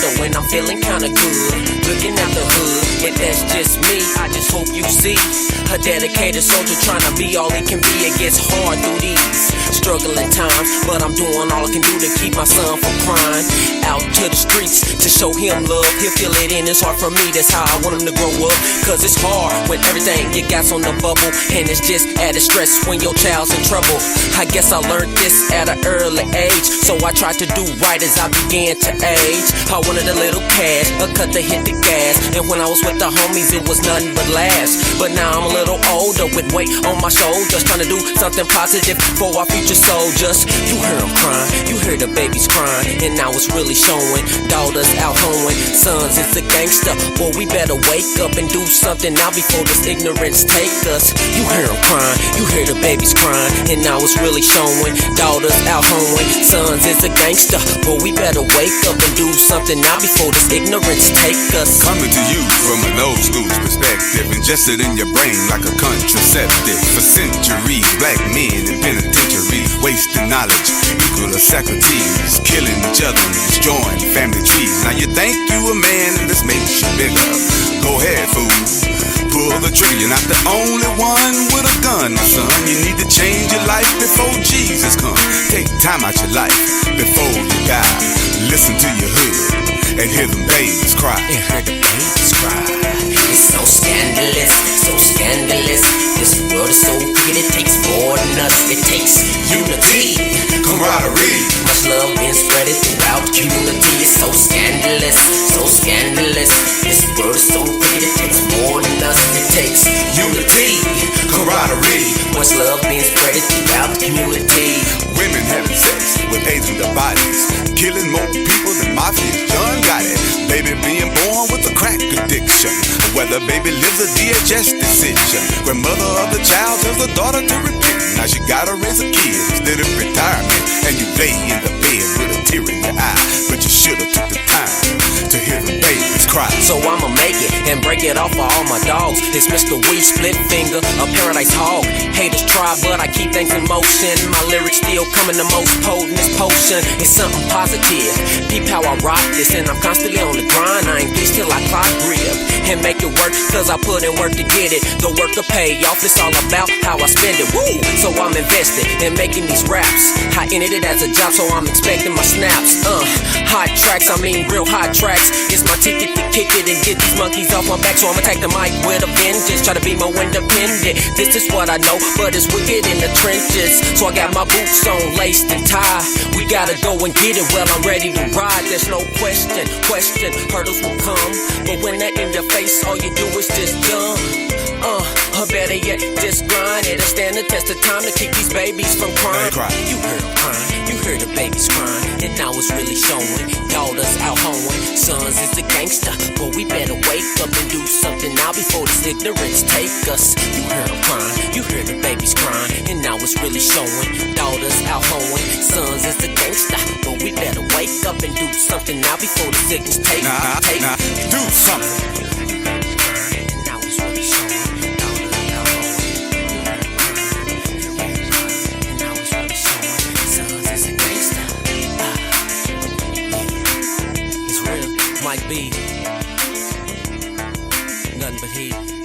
window and I'm feeling kinda good, looking at the hood, and that's just me. I just hope you see a dedicated soldier trying to be all he can be. It gets hard through these struggling times, but I'm doing all I can do to keep my son from crying. Out to the streets to show him love. He'll feel it in his heart from me. That's how I want him to grow up. Cause it's hard when everything you got's on the bubble, and it's just added stress when your child's in trouble. I guess I learned this at an early age, so I tried to do right as I began to age. I wanted a little cash, a cut to hit the gas, and when I was with the homies it was nothing but laughs. But now I'm a little older with weight on my shoulders, trying to do something positive for our future soldiers. You hear them crying, you hear the babies crying, and now it's really showing. Daughters out hoeing, sons it's a gangster. Boy, we better wake up and do something now before this ignorance take us. You hear them crying, you hear the babies crying, and now it's really showing. Daughters out hoeing, sons it's a gangster. Boy, we better wake up and do something now before this ignorance take us. Coming to you from an old school's perspective, ingested in your brain like a contraceptive. For centuries, black men in penitentiaries, wasting knowledge, equal to Socrates, killing each other and destroying family trees. Now you think you a man and this makes you bigger. Go ahead, fool, pull the trigger. You're not the only one with a gun, my son. You need to change your life before Jesus comes. Take time out your life before you die. Listen to your hood and hear them babies cry. And hear the babies cry. It's so scandalous, so scandalous. This world is so wicked, it takes more than us. It takes unity, camaraderie, much love being spread throughout community. It's so scandalous, so scandalous. This world is so wicked, it takes more than us. It takes unity, camaraderie, much love being spread throughout community. Women having sex with AIDS in their bodies, killing more people than Mafia John got it. Baby being born with a crack addiction, whether baby lives a DHS decision. Grandmother of the child tells the daughter to repent. Now she gotta raise a kid instead of retirement, and you lay in the bed with a tear in your eye. But you should've took the time to hear the babies cry. So I'ma make it and break it off for all my dogs. It's Mr. Wee, Split Finger, a Paradise Hog. Haters try, but I keep things in motion. My lyrics still coming the most potent. This potion is something positive. Peep how I rock this, and I'm constantly on the grind. I ain't bitch till I clock grip and make it work, cause I put in work to get it. The work to pay off, it's all about how I spend it. Woo! So I'm invested in making these raps. I ended it as a job, so I'm expecting my snaps. Hot tracks, I mean real hot tracks. It's my ticket to kick it and get these monkeys off my back. So I'ma take the mic with a vengeance, try to be more independent. This is what I know, but it's wicked in the trenches. So I got my boots on, laced and tied. We gotta go and get it, well I'm ready to ride. There's no question, hurdles will come, but when they're in your face, all you do is just jump. Or better yet, just grind. It'll stand the test of time to keep these babies from crying. You heard them crying, you heard the babies crying, and now it's really showing. Daughters out hoeing, sons is a gangster, but we better wake up and do something now before this ignorance take us. You heard them crying, you heard the babies crying, and now it's really showing. Daughters out hoeing, sons is a gangster, but we better wake up and do something now before the sickness take us. Do something. Might be nothing but heat.